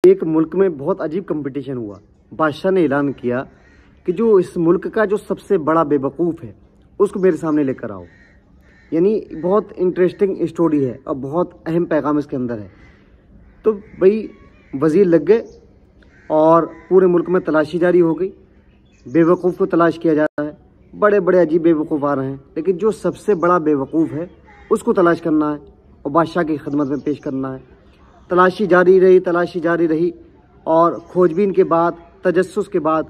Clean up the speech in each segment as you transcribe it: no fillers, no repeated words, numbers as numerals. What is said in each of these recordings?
एक मुल्क में बहुत अजीब कंपटीशन हुआ। बादशाह ने ऐलान किया कि जो इस मुल्क का जो सबसे बड़ा बेवकूफ़ है उसको मेरे सामने लेकर आओ। यानी बहुत इंटरेस्टिंग स्टोरी है और बहुत अहम पैगाम इसके अंदर है। तो भाई वज़ीर लग गए और पूरे मुल्क में तलाशी जारी हो गई। बेवकूफ़ को तलाश किया जा रहा है, बड़े बड़े अजीब बेवकूफ़ आ रहे हैं, लेकिन जो सबसे बड़ा बेवकूफ़ है उसको तलाश करना है और बादशाह की खिदमत में पेश करना है। तलाशी जारी रही और खोजबीन के बाद, तजस्सुस के बाद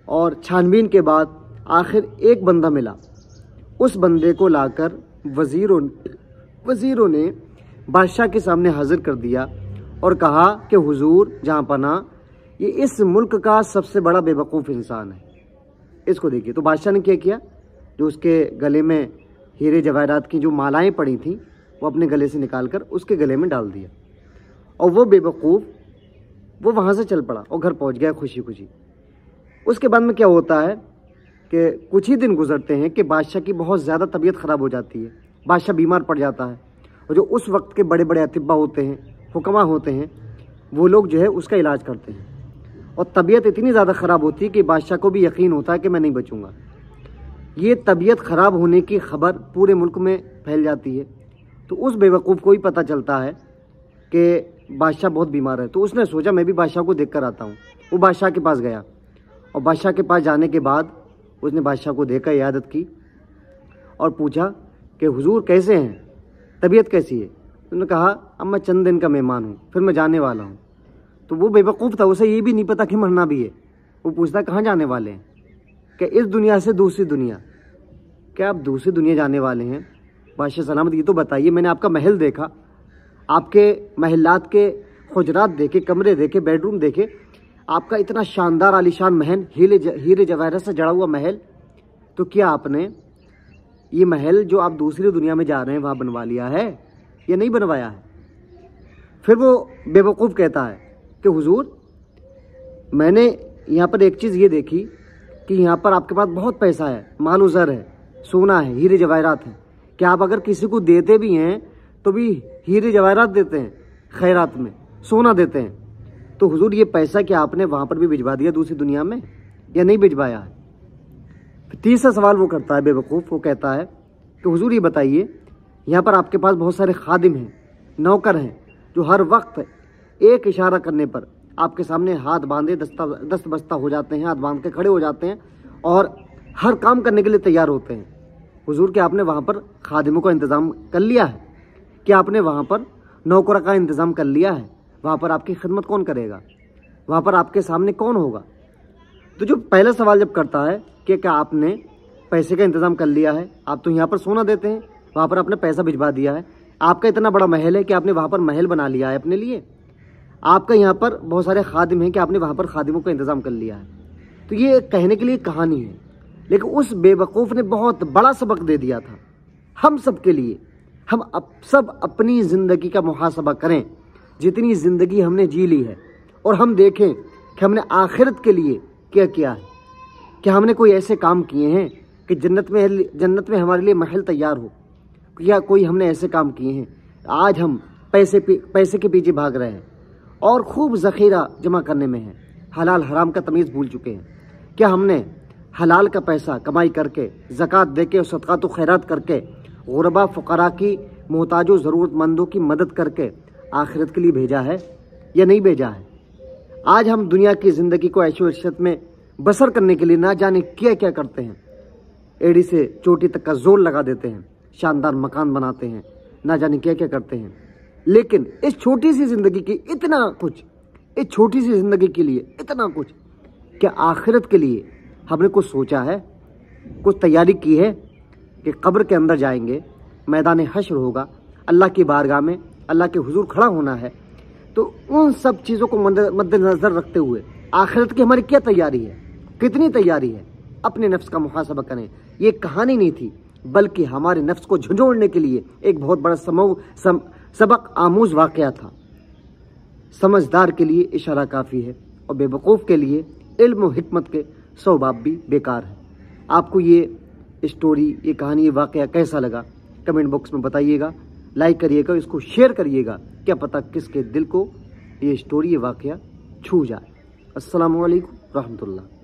और छानबीन के बाद आखिर एक बंदा मिला। उस बंदे को लाकर वज़ीरों ने बादशाह के सामने हाजिर कर दिया और कहा कि हुजूर जहाँ पनाह, ये इस मुल्क का सबसे बड़ा बेवकूफ़ इंसान है, इसको देखिए। तो बादशाह ने क्या किया, जो उसके गले में हीरे जवाहरात की जो मालाएं पड़ी थीं वो अपने गले से निकाल कर उसके गले में डाल दिया और वो बेवकूफ़ वो वहाँ से चल पड़ा और घर पहुँच गया खुशी खुशी। उसके बाद में क्या होता है कि कुछ ही दिन गुजरते हैं कि बादशाह की बहुत ज़्यादा तबीयत ख़राब हो जाती है, बादशाह बीमार पड़ जाता है और जो उस वक्त के बड़े बड़े अतिब्बा होते हैं, हुक्मा होते हैं, वो लोग जो है उसका इलाज करते हैं और तबीयत इतनी ज़्यादा ख़राब होती है कि बादशाह को भी यकीन होता है कि मैं नहीं बचूँगा। ये तबीयत ख़राब होने की खबर पूरे मुल्क में फैल जाती है। तो उस बेवकूफ़ को ही पता चलता है कि बादशाह बहुत बीमार है। तो उसने सोचा मैं भी बादशाह को देख कर आता हूँ। वो बादशाह के पास गया और बादशाह के पास जाने के बाद उसने बादशाह को देखा, इयादत की और पूछा कि हुजूर कैसे हैं, तबीयत कैसी है। उन्होंने कहा अब मैं चंद दिन का मेहमान हूँ, फिर मैं जाने वाला हूँ। तो वो बेवकूफ़ था, उसे ये भी नहीं पता कि मरना भी है। वो पूछता कहाँ जाने वाले हैं, कि इस दुनिया से दूसरी दुनिया। क्या आप दूसरी दुनिया जाने वाले हैं? बादशाह सलामत ये तो बताइए, मैंने आपका महल देखा, आपके महलात के हुजरात देखे, कमरे देखे, बेडरूम देखे, आपका इतना शानदार आलीशान महल, हीरे जवाहरात से जड़ा हुआ महल। तो क्या आपने ये महल जो आप दूसरी दुनिया में जा रहे हैं वहाँ बनवा लिया है या नहीं बनवाया है? फिर वो बेवकूफ़ कहता है कि हुजूर मैंने यहाँ पर एक चीज़ ये देखी कि यहाँ पर आपके पास बहुत पैसा है, माल ज़र है, सोना है, हीरे जवाहरात हैं। क्या आप अगर किसी को देते भी हैं तो भी हीरे जवाहरात देते हैं, खैरात में सोना देते हैं? तो हुजूर ये पैसा क्या आपने वहाँ पर भी भिजवा दिया दूसरी दुनिया में या नहीं भिजवाया है? तीसरा सवाल वो करता है बेवकूफ़, वो कहता है कि हुजूर ये बताइए, यहाँ पर आपके पास बहुत सारे खादिम हैं, नौकर हैं, जो हर वक्त एक इशारा करने पर आपके सामने हाथ बांधे दस्त बस्ता हो जाते हैं, हाथ बांध के खड़े हो जाते हैं और हर काम करने के लिए तैयार होते हैं। हुजूर क्या आपने वहाँ पर खादिमों का इंतज़ाम कर लिया है? क्या आपने वहाँ पर नौकर का इंतज़ाम कर लिया है? वहाँ पर आपकी खिदमत कौन करेगा? वहाँ पर आपके सामने कौन होगा? तो जो पहला सवाल जब करता है कि क्या आपने पैसे का इंतज़ाम कर लिया है, आप तो यहाँ पर सोना देते हैं, वहाँ पर आपने पैसा भिजवा दिया है, आपका इतना बड़ा महल है कि आपने वहाँ पर महल बना लिया है अपने लिए, आपका यहाँ पर बहुत सारे खादिम हैं कि आपने वहाँ पर खादिमों का इंतज़ाम कर लिया है। तो ये कहने के लिए कहानी है, लेकिन उस बेवकूफ़ ने बहुत बड़ा सबक दे दिया था हम सब के लिए। हम सब अपनी ज़िंदगी का मुहासबा करें, जितनी ज़िंदगी हमने जी ली है, और हम देखें कि हमने आखिरत के लिए क्या किया है। क्या हमने कोई ऐसे काम किए हैं कि जन्नत में हमारे लिए महल तैयार हो? या कोई हमने ऐसे काम किए हैं आज हम पैसे के पीछे भाग रहे हैं और खूब ज़ख़ीरा जमा करने में हैं, हलाल हराम का तमीज़ भूल चुके हैं? क्या हमने हलाल का पैसा कमाई करके, ज़कात दे के और सदक़ात व खैरात करके, गुरबा फ़ुक़रा की, मोहताजों ज़रूरतमंदों की मदद करके आखिरत के लिए भेजा है या नहीं भेजा है? आज हम दुनिया की ज़िंदगी को ऐशो इश्रत में बसर करने के लिए ना जाने क्या क्या करते हैं, एड़ी से चोटी तक का जोर लगा देते हैं, शानदार मकान बनाते हैं, ना जाने क्या क्या करते हैं। लेकिन इस छोटी सी ज़िंदगी की इतना कुछ, इस छोटी सी ज़िंदगी के लिए इतना कुछ, क्या आखिरत के लिए हमने कुछ सोचा है, कुछ तैयारी की है कि कब्र के अंदर जाएंगे, मैदान हश्र होगा, अल्लाह की बारगाह में अल्लाह के हुजूर खड़ा होना है? तो उन सब चीज़ों को मद्देनज़र रखते हुए आखिरत की हमारी क्या तैयारी है, कितनी तैयारी है? अपने नफ्स का मुहासबा करें। ये कहानी नहीं थी, बल्कि हमारे नफ्स को झंझोड़ने के लिए एक बहुत बड़ा सबक आमूज वाक़या था। समझदार के लिए इशारा काफ़ी है और बेवकूफ़ के लिए इल्म और हिकमत के 100 बाब भी बेकार है। आपको ये स्टोरी, ये कहानी, ये वाक़या कैसा लगा कमेंट बॉक्स में बताइएगा। लाइक करिएगा, इसको शेयर करिएगा, क्या पता किसके दिल को یہ اسٹوری، یہ واقعہ چھو جائے۔ السلام علیکم رحمۃ اللہ۔